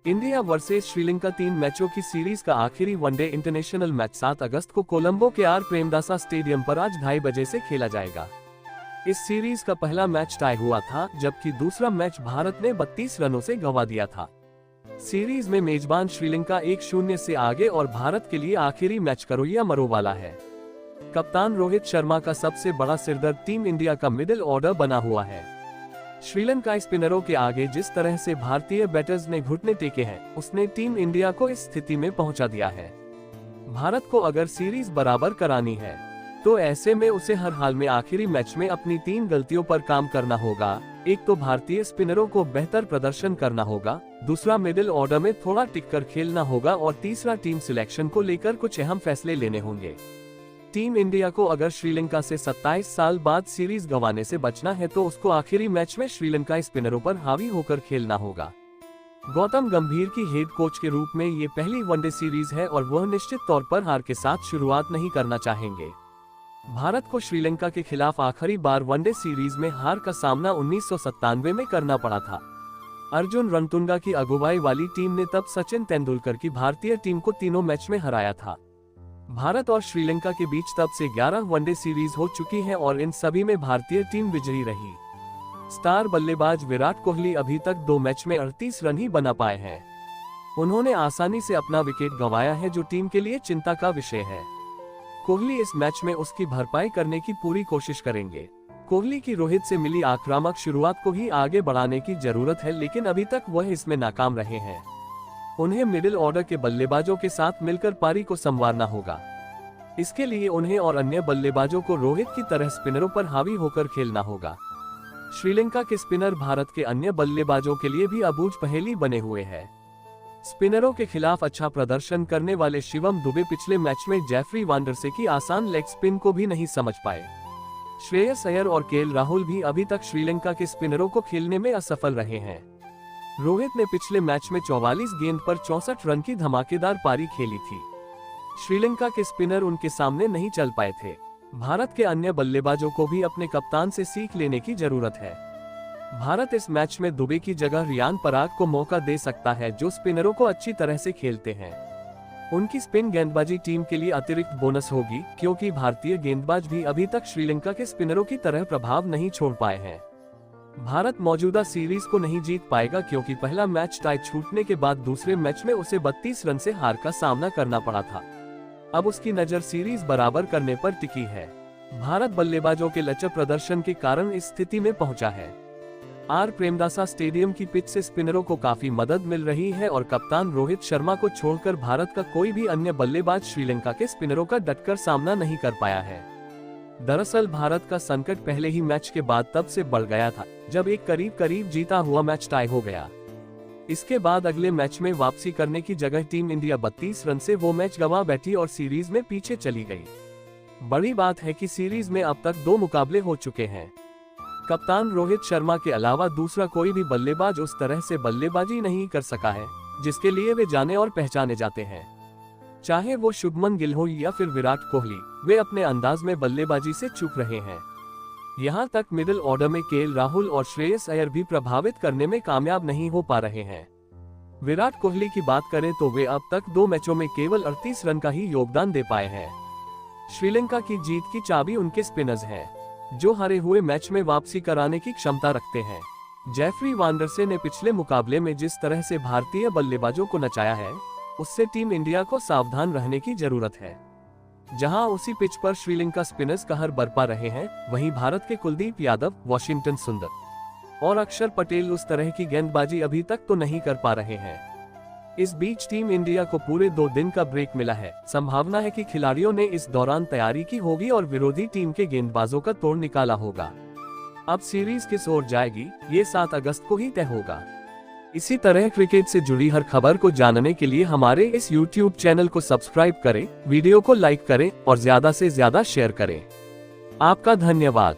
India versus Sri Lanka 3 मैचों की series का आखिरी वनडे इंटरनेशनल मैच 7 अगस्त को कोलंबो के आर प्रेमदासा स्टेडियम पर आज 2:30 बजे से खेला जाएगा। इस सीरीज का पहला मैच टाई हुआ था, जबकि दूसरा मैच भारत ने 32 रनों से गंवा दिया था। सीरीज में मेजबान श्रीलंका 1-0 से आगे और भारत के लिए आखिरी मैच करोइया मरो वाला है। कप्तान रोहित शर्मा का सबसे बड़ा सिरदर्द टीम इंडिया का मिडिल ऑर्डर बना हुआ है। श्रीलंका स्पिनरों के आगे जिस तरह से भारतीय बैटर्स ने घुटने टेके हैं, उसने टीम इंडिया को इस स्थिति में पहुंचा दिया है। भारत को अगर सीरीज बराबर करानी है तो ऐसे में उसे हर हाल में आखिरी मैच में अपनी 3 गलतियों पर काम करना होगा। एक तो भारतीय स्पिनरों को बेहतर प्रदर्शन करना होगा, दूसरा मिडिल ऑर्डर में थोड़ा टिककर खेलना होगा और तीसरा टीम सिलेक्शन को लेकर कुछ अहम फैसले लेने होंगे। टीम इंडिया को अगर श्रीलंका से 27 साल बाद सीरीज गंवाने से बचना है तो उसको आखिरी मैच में श्रीलंका स्पिनरों पर हावी होकर खेलना होगा। गौतम गंभीर की हेड कोच के रूप में ये पहली वनडे सीरीज है और वह निश्चित तौर पर हार के साथ शुरुआत नहीं करना चाहेंगे। भारत को श्रीलंका के खिलाफ आखिरी बार वनडे सीरीज में हार का सामना 1997 में करना पड़ा था। अर्जुन रणतुंगा की अगुवाई वाली टीम ने तब सचिन तेंदुलकर की भारतीय टीम को तीनों मैच में हराया था। भारत और श्रीलंका के बीच तब से 11 वनडे सीरीज हो चुकी है और इन सभी में भारतीय टीम विजयी रही। स्टार बल्लेबाज विराट कोहली अभी तक 2 मैच में 38 रन ही बना पाए हैं। उन्होंने आसानी से अपना विकेट गंवाया है, जो टीम के लिए चिंता का विषय है। कोहली इस मैच में उसकी भरपाई करने की पूरी कोशिश करेंगे। कोहली की रोहित से मिली आक्रामक शुरुआत को ही आगे बढ़ाने की जरूरत है, लेकिन अभी तक वह इसमें नाकाम रहे हैं। उन्हें मिडिल ऑर्डर के बल्लेबाजों के साथ मिलकर पारी को संवारना होगा। इसके लिए उन्हें और अन्य बल्लेबाजों को रोहित की तरह स्पिनरों पर हावी होकर खेलना होगा। श्रीलंका के स्पिनर भारत के अन्य बल्लेबाजों के लिए भी अबूझ पहेली बने हुए हैं। स्पिनरों के खिलाफ अच्छा प्रदर्शन करने वाले शिवम दुबे पिछले मैच में जेफरी वांडरसे की आसान लेग स्पिन को भी नहीं समझ पाए। श्रेयस अय्यर और केएल राहुल भी अभी तक श्रीलंका के स्पिनरों को खेलने में असफल रहे हैं। रोहित ने पिछले मैच में 44 गेंद पर 64 रन की धमाकेदार पारी खेली थी। श्रीलंका के स्पिनर उनके सामने नहीं चल पाए थे। भारत के अन्य बल्लेबाजों को भी अपने कप्तान से सीख लेने की जरूरत है। भारत इस मैच में दुबे की जगह रियान पराग को मौका दे सकता है, जो स्पिनरों को अच्छी तरह से खेलते हैं। उनकी स्पिन गेंदबाजी टीम के लिए अतिरिक्त बोनस होगी, क्योंकि भारतीय गेंदबाज भी अभी तक श्रीलंका के स्पिनरों की तरह प्रभाव नहीं छोड़ पाए हैं। भारत मौजूदा सीरीज को नहीं जीत पाएगा, क्योंकि पहला मैच टाई छूटने के बाद दूसरे मैच में उसे 32 रन से हार का सामना करना पड़ा था। अब उसकी नजर सीरीज बराबर करने पर टिकी है। भारत बल्लेबाजों के लचक प्रदर्शन के कारण इस स्थिति में पहुंचा है। आर प्रेमदासा स्टेडियम की पिच से स्पिनरों को काफी मदद मिल रही है और कप्तान रोहित शर्मा को छोड़कर भारत का कोई भी अन्य बल्लेबाज श्रीलंका के स्पिनरों का डटकर सामना नहीं कर पाया है। दरअसल भारत का संकट पहले ही मैच के बाद तब से बढ़ गया था, जब एक करीब जीता हुआ मैच टाई हो गया। इसके बाद अगले मैच में वापसी करने की जगह टीम इंडिया 32 रन से वो मैच गंवा बैठी और सीरीज में पीछे चली गई। बड़ी बात है कि सीरीज में अब तक 2 मुकाबले हो चुके हैं। कप्तान रोहित शर्मा के अलावा दूसरा कोई भी बल्लेबाज उस तरह से बल्लेबाजी नहीं कर सका है, जिसके लिए वे जाने और पहचाने जाते हैं। चाहे वो शुभमन गिल हो या फिर विराट कोहली, वे अपने अंदाज में बल्लेबाजी से चूक रहे हैं। यहाँ तक मिडिल ऑर्डर में केएल राहुल और श्रेयस अय्यर भी प्रभावित करने में कामयाब नहीं हो पा रहे हैं। विराट कोहली की बात करें तो वे अब तक 2 मैचों में केवल 38 रन का ही योगदान दे पाए हैं। श्रीलंका की जीत की चाबी उनके स्पिनर्स हैं, जो हारे हुए मैच में वापसी कराने की क्षमता रखते हैं। जेफरी वांडरसे ने पिछले मुकाबले में जिस तरह से भारतीय बल्लेबाजों को नचाया है, उससे टीम इंडिया को सावधान रहने की जरूरत है। जहां उसी पिच पर श्रीलंका स्पिनर्स कहर बरपा रहे हैं, वहीं भारत के कुलदीप यादव, वाशिंगटन सुंदर और अक्षर पटेल उस तरह की गेंदबाजी अभी तक तो नहीं कर पा रहे हैं। इस बीच टीम इंडिया को पूरे 2 दिन का ब्रेक मिला है। संभावना है कि खिलाड़ियों ने इस दौरान तैयारी की होगी और विरोधी टीम के गेंदबाजों का तोड़ निकाला होगा। अब सीरीज किस ओर जाएगी, ये 7 अगस्त को ही तय होगा। इसी तरह क्रिकेट से जुड़ी हर खबर को जानने के लिए हमारे इस YouTube चैनल को सब्सक्राइब करें, वीडियो को लाइक करें और ज्यादा से ज्यादा शेयर करें। आपका धन्यवाद।